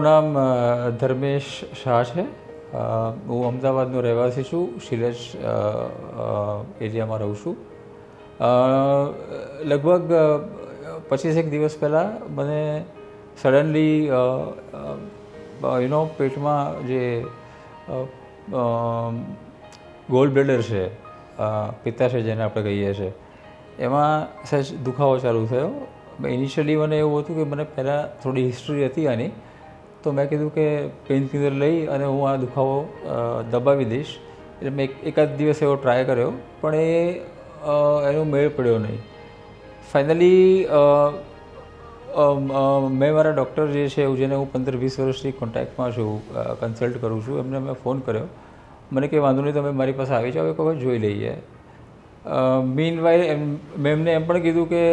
મારું નામ ધર્મેશ શાહ છે. હું અમદાવાદનો રહેવાસી છું. શિલેજ એરિયામાં રહું છું. લગભગ 25 દિવસ પહેલાં મને સડનલી પેટમાં જે ગોલ બ્લેડર છે, પિત્તાશય જેને આપણે કહીએ છીએ, એમાં સહેજ દુખાવો ચાલુ થયો. ઇનિશિયલી મને એવું હતું કે મને પહેલાં થોડી હિસ્ટ્રી હતી આની, તો મેં કીધું કે પેઇન કિલર લઈ અને હું આ દુખાવો દબાવી દઈશ. એટલે મેં એકાદ દિવસ એવો ટ્રાય કર્યો, પણ એનો મેળ પડ્યો નહીં. ફાઇનલી મેં મારા ડૉક્ટર જે છે, જેને હું 15-20 વર્ષથી કોન્ટેક્ટમાં છું, કન્સલ્ટ કરું છું, એમને મેં ફોન કર્યો. મને કંઈ વાંધો નહીં, તમે મારી પાસે આવી જાઓ, એક વખત જોઈ લઈએ. મીનવાઇલ મેં એમને એમ પણ કીધું કે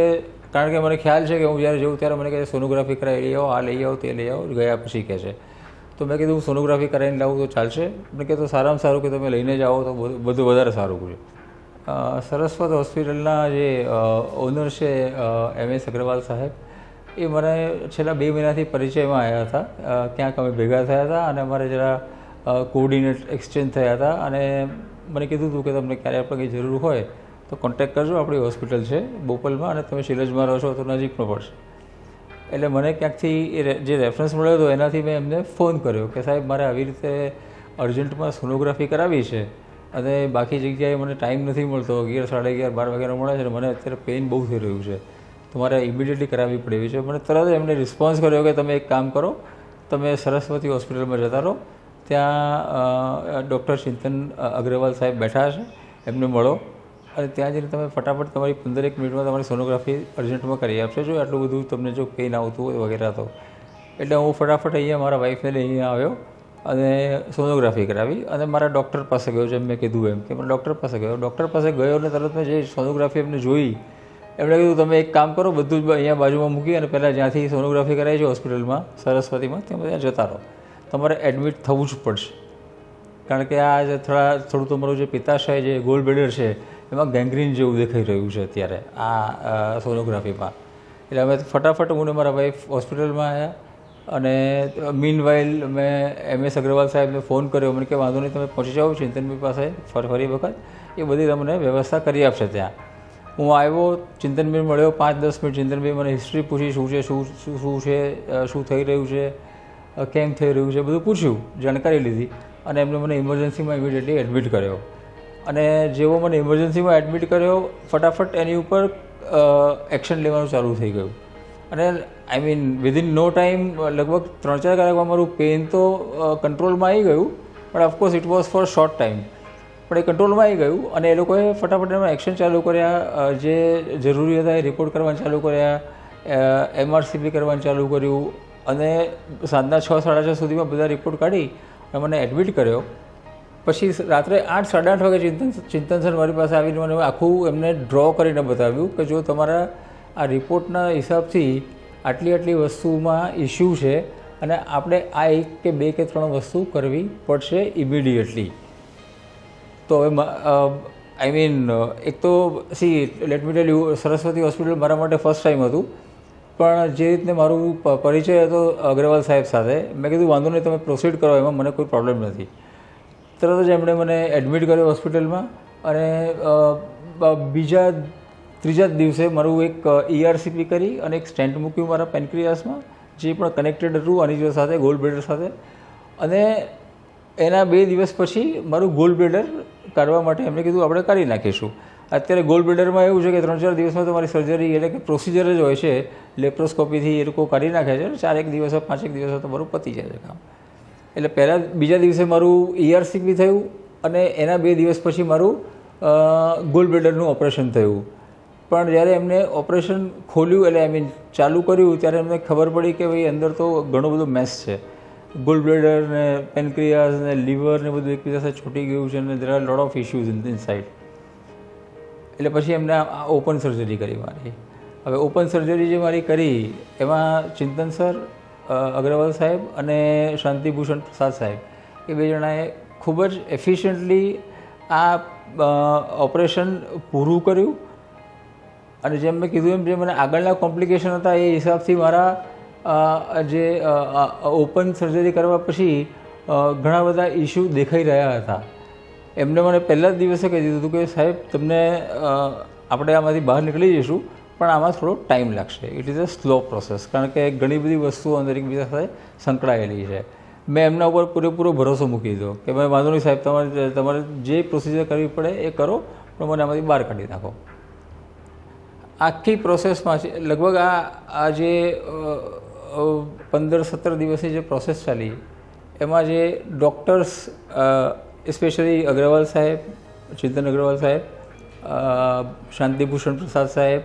કારણ કે મને ખ્યાલ છે કે હું જ્યારે જઉં ત્યારે મને કહે સોનોગ્રાફી કરાવી લઈ આવો, આ લઈ આવો, તે લઈ આવો. ગયા પછી કહે છે, તો મેં કીધું હું સોનોગ્રાફી કરાવીને લાવું તો ચાલશે? મેં કીધું સારામાં સારું કે તમે લઈને જાઓ તો બધું વધારે સારું છે. સરસ્વત હોસ્પિટલના જે ઓનર છે MS અગ્રવાલ સાહેબ, એ મને છેલ્લા 2 મહિનાથી પરિચયમાં આવ્યા હતા. ક્યાંક અમે ભેગા થયા હતા અને અમારે જરા કોઓર્ડિનેટ એક્સચેન્જ થયા હતા. અને મને કીધું હતું કે તમને ક્યારે આપણે કંઈ જરૂર હોય તો કોન્ટેક્ટ કરજો, આપણી હોસ્પિટલ છે બોપલમાં અને તમે શિલજમાં રહો છો તો નજીક પણ પડશે. એટલે મને ક્યાંકથી જે રેફરન્સ મળ્યો હતો એનાથી મેં એમને ફોન કર્યો કે સાહેબ મારે આવી રીતે અર્જન્ટમાં સોનોગ્રાફી કરાવી છે અને બાકી જગ્યાએ મને ટાઈમ નથી મળતો, 11, 11:30, 12 વાગ્યાનો મળે છે અને મને અત્યારે પેઇન બહુ થઈ રહ્યું છે, તો મારે ઇમિડિયેટલી કરાવવી પડે એવી છે. મને તરત એમને રિસ્પોન્સ કર્યો કે તમે એક કામ કરો, તમે સરસ્વતી હોસ્પિટલમાં જતા રહો, ત્યાં ડૉક્ટર ચિંતન અગ્રવાલ સાહેબ બેઠા છે, એમને મળો અને ત્યાં જઈને તમે ફટાફટ તમારી 15 મિનિટમાં તમારી સોનોગ્રાફી અર્જન્ટમાં કરી આપશો, જો આટલું બધું તમને જો પેઇન આવતું હોય વગેરે તો. એટલે હું ફટાફટ અહીંયા મારા વાઈફને લઈ અહીંયા આવ્યો અને સોનોગ્રાફી કરાવી અને મારા ડૉક્ટર પાસે ગયો, જેમ મેં કીધું એમ કે મારા ડૉક્ટર પાસે ગયો. ડૉક્ટર પાસે ગયો અને તરત મેં જે સોનોગ્રાફી એમને જોઈ, એમણે કીધું તમે એક કામ કરો, બધું જ અહીંયા બાજુમાં મૂકી અને પહેલાં જ્યાંથી સોનોગ્રાફી કરાવી છે હોસ્પિટલમાં સરસ્વતીમાં, ત્યાં જતા રહો, તમારે એડમિટ થવું જ પડશે. કારણ કે આ જે થોડું તમારું જે પિત્તાશય જે ગોલ બ્લેડર છે એમાં ગેંગ્રીન જેવું દેખાઈ રહ્યું છે અત્યારે આ સોનોગ્રાફીમાં. એટલે અમે ફટાફટ હું ને મારા વાઈફ હોસ્પિટલમાં આવ્યા અને મીનવાઇલ મેં MS અગ્રવાલ સાહેબને ફોન કર્યો. મને કે વાંધો નહીં, તમે પહોંચી જાઓ ચિંતનભાઈ પાસે ફરી વખત, એ બધી તમને વ્યવસ્થા કરી આપશે. ત્યાં હું આવ્યો, ચિંતનભાઈ મળ્યો, 5-10 મિનિટ ચિંતનભાઈ મને હિસ્ટ્રી પૂછી, શું છે, શું છે, શું થઈ રહ્યું છે, કેમ થઈ રહ્યું છે, બધું પૂછ્યું, જાણકારી લીધી અને એમને મને ઇમરજન્સીમાં ઇમિડિયેટલી એડમિટ કર્યો. અને જેવો મને ઇમરજન્સીમાં એડમિટ કર્યો, ફટાફટ એની ઉપર એક્શન લેવાનું ચાલુ થઈ ગયું. અને I mean within no time, લગભગ 3-4 કલાકમાં મારું પેઇન તો કંટ્રોલમાં આવી ગયું, પણ of course it was for short time, પણ એ કંટ્રોલમાં આવી ગયું. અને એ લોકોએ ફટાફટ એમાં એક્શન ચાલુ કર્યા, જે જરૂરી હતા એ રિપોર્ટ કરવાનું ચાલુ કર્યા, MRCP કરવાનું ચાલુ કર્યું અને સાંજના 6-6:30 સુધીમાં બધા રિપોર્ટ કાઢી અને મને એડમિટ કર્યો. પછી રાત્રે 8-8:30 વાગે ચિંતન સર મારી પાસે આવીને મને આખું એમને ડ્રો કરીને બતાવ્યું કે જો તમારા આ રિપોર્ટના હિસાબથી આટલી વસ્તુમાં ઇસ્યુ છે અને આપણે આ 1 કે 2 કે 3 વસ્તુ કરવી પડશે ઇમિડિયેટલી. તો હવે આઈ મીન એક તો let me tell you, Saraswati hospital મારા માટે ફર્સ્ટ ટાઈમ હતું, પણ જે રીતને મારું પરિચય હતો અગ્રવાલ સાહેબ સાથે, મેં કીધું વાંધો નહીં, તમે પ્રોસીડ કરો, એમાં મને કોઈ પ્રોબ્લેમ નથી. તરત જ એમણે મને એડમિટ કર્યો હોસ્પિટલમાં અને ત્રીજા દિવસે મારું એક ERCP કરી અને એક સ્ટેન્ટ મૂક્યું મારા પેનક્રિયાસમાં, જે પણ કનેક્ટેડ હતું આની સાથે, ગોલ બ્લેડર સાથે. અને એના 2 દિવસ પછી મારું ગોલ બ્લેડર કાઢવા માટે એમણે કીધું આપણે કાઢી નાખીશું. અત્યારે ગોલ બ્લેડરમાં એવું છે કે 3-4 દિવસમાં તમારી સર્જરી એટલે કે પ્રોસિજર જ હોય છે, લેપ્રોસ્કોપીથી એ લોકો કાઢી નાખે છે, 4 દિવસ 5 દિવસ તમારું પતી જાય છે કામ. એટલે બીજા દિવસે મારું ERCP થયું અને એના 2 દિવસ પછી મારું ગોલ બ્લેડરનું ઓપરેશન થયું. પણ જ્યારે એમને ઓપરેશન ખોલ્યું, એટલે આઈ મીન ચાલુ કર્યું, ત્યારે એમને ખબર પડી કે ભાઈ અંદર તો ઘણો બધો મેસ છે, ગોલ બ્લેડર ને પેનક્રિયાસ ને લીવર ને બધું એકબીજા સાથે છૂટી ગયું છે અને there are lot of issues in side. એટલે પછી એમને ઓપન સર્જરી કરી મારી. હવે ઓપન સર્જરી જે મારી કરી એમાં ચિંતન સર અગ્રવાલ સાહેબ અને શાંતિભૂષણ પ્રસાદ સાહેબ, એ 2 જણાએ ખૂબ જ એફિશિયન્ટલી આ ઓપરેશન પૂરું કર્યું. અને જેમ મેં કીધું એમ, જે મને આગળના કોમ્પ્લિકેશન હતા એ હિસાબથી મારા જે ઓપન સર્જરી કરવા પછી ઘણા બધા ઇસ્યુ દેખાઈ રહ્યા હતા. એમને મને પહેલા જ દિવસે કહી દીધું હતું કે સાહેબ તમને આપણે આમાંથી બહાર નીકળી જઈશું, પણ આમાં થોડો ટાઈમ લાગશે. It is a slow process, કારણ કે ઘણી બધી વસ્તુઓ અંદર એકબીજા સાથે સંકળાયેલી છે. મેં એમના ઉપર પૂરેપૂરો ભરોસો મૂકી દીધો કે ભાઈ વાંધો નહીં સાહેબ, તમારે જે પ્રોસિજર કરવી પડે એ કરો, પણ મને આમાંથી બહાર કાઢી નાખો. આખી પ્રોસેસમાં લગભગ આ જે 15-17 દિવસની જે પ્રોસેસ ચાલી, એમાં જે ડૉક્ટર્સ, સ્પેશિયલી અગ્રવાલ સાહેબ, ચિંતન અગ્રવાલ સાહેબ, શાંતિભૂષણ પ્રસાદ સાહેબ,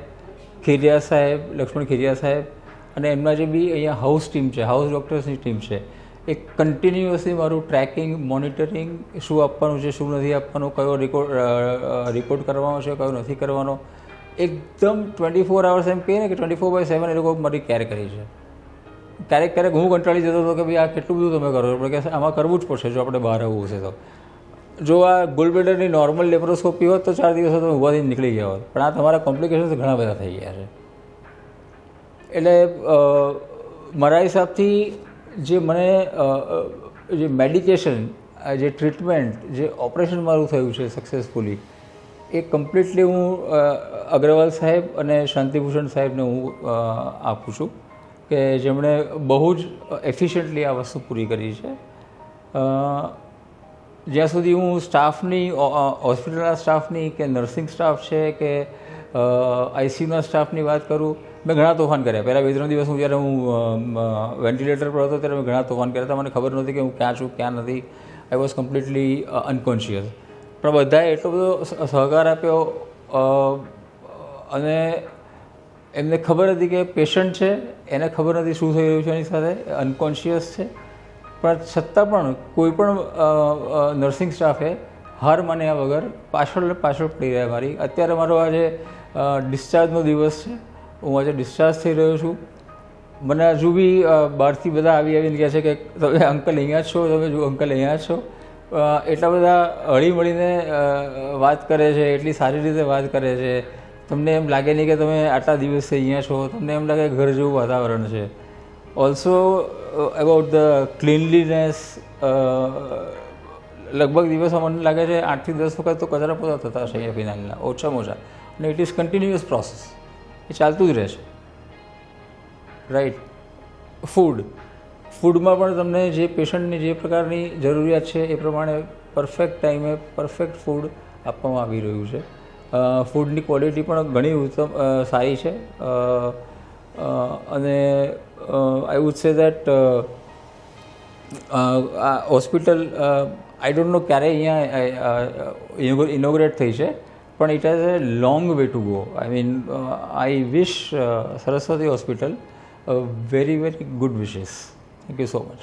ખેરિયા સાહેબ, લક્ષ્મણ ખેરિયા સાહેબ, અને એમના જે બી અહીંયા હાઉસ ટીમ છે, હાઉસ ડૉક્ટર્સની ટીમ છે, એ કન્ટિન્યુઅસલી મારું ટ્રેકિંગ, મોનિટરિંગ, શું આપવાનું છે, શું નથી આપવાનું, કયો રિપોર્ટ કરવાનો છે, કયો નથી કરવાનો, એકદમ 24 hours એમ કહીએ ને કે 24/7 એ લોકો મારી કેર કરી છે. ક્યારેક હું કંટાળી જતો હતો કે ભાઈ આ કેટલું બધું તમે કરો છો, કે આમાં કરવું જ પડશે જો આપણે બહાર આવવું હશે તો. જો આ ગોલ્ડબ્લેડરની નોર્મલ લેપ્રોસ્કોપી હોત તો 4 દિવસ તમે ઊભાથી નીકળી ગયા હોત, પણ આ તમારા કોમ્પ્લિકેશન્સ ઘણા બધા થઈ ગયા છે. એટલે મારા હિસાબથી જે મને જે મેડિકેશન, જે ટ્રીટમેન્ટ, જે ઓપરેશન મારું થયું છે સક્સેસફુલી, એ કમ્પ્લીટલી હું અગ્રવાલ સાહેબ અને શાંતિભૂષણ સાહેબને હું આપું છું, કે જેમણે બહુ જ એફિશિયન્ટલી આ વસ્તુ પૂરી કરી છે. જ્યાં સુધી હું સ્ટાફની, હોસ્પિટલના સ્ટાફની કે નર્સિંગ સ્ટાફ છે કે આઈસીયુના સ્ટાફની વાત કરું, મેં ઘણા તોફાન કર્યા. પહેલાં 2-3 દિવસ હું જ્યારે હું વેન્ટિલેટર પર હતો ત્યારે મેં ઘણા તોફાન કર્યા હતા. મને ખબર નહોતી કે હું ક્યાં છું, ક્યાં નથી. I was completely unconscious. પણ બધાએ એટલો બધો સહકાર આપ્યો, અને એમને ખબર હતી કે પેશન્ટ છે, એને ખબર નથી શું થઈ રહ્યું છે એની સાથે, અનકોન્શિયસ છે, પણ છતાં પણ કોઈ પણ નર્સિંગ સ્ટાફે હાર માન્યા વગર પાછળ પડી રહ્યા મારી. અત્યારે મારો આજે ડિસ્ચાર્જનો દિવસ છે, હું આજે ડિસ્ચાર્જ થઈ રહ્યો છું. મને હજુ બી બહારથી બધા આવીને કહે છે કે તમે અંકલ અહીંયા જ છો, તમે જો અંકલ અહીંયા જ છો. એટલા બધા હળી મળીને વાત કરે છે, એટલી સારી રીતે વાત કરે છે. તમને એમ લાગે નહીં કે તમે આટલા દિવસથી અહીંયા છો, તમને એમ લાગે ઘર જેવું વાતાવરણ છે. ઓલ્સો અબાઉટ ધ ક્લીનલીનેસ, લગભગ દિવસમાં મને લાગે છે 8 થી 10 વખત તો કચરા પોતા થતા હશે અહીંયા ફિનાઇલના, ઓછામાં ઓછા. અને ઇટ ઇઝ કન્ટિન્યુઅસ પ્રોસેસ, એ ચાલતું જ રહે છે. રાઈટ. ફૂડમાં પણ તમને જે પેશન્ટની જે પ્રકારની જરૂરિયાત છે એ પ્રમાણે પરફેક્ટ ટાઈમે પરફેક્ટ ફૂડ આપવામાં આવી રહ્યું છે. ફૂડની ક્વોલિટી પણ ઘણી સારી છે. અને આઈ વુડ સે દેટ આ હોસ્પિટલ આઈ ડોન્ટ નો ક્યારે અહીંયા ઇનોગ્રેટ થઈ છે, પણ it has a long way to go. I mean I wish Saraswati hospital very good wishes. Thank you so much.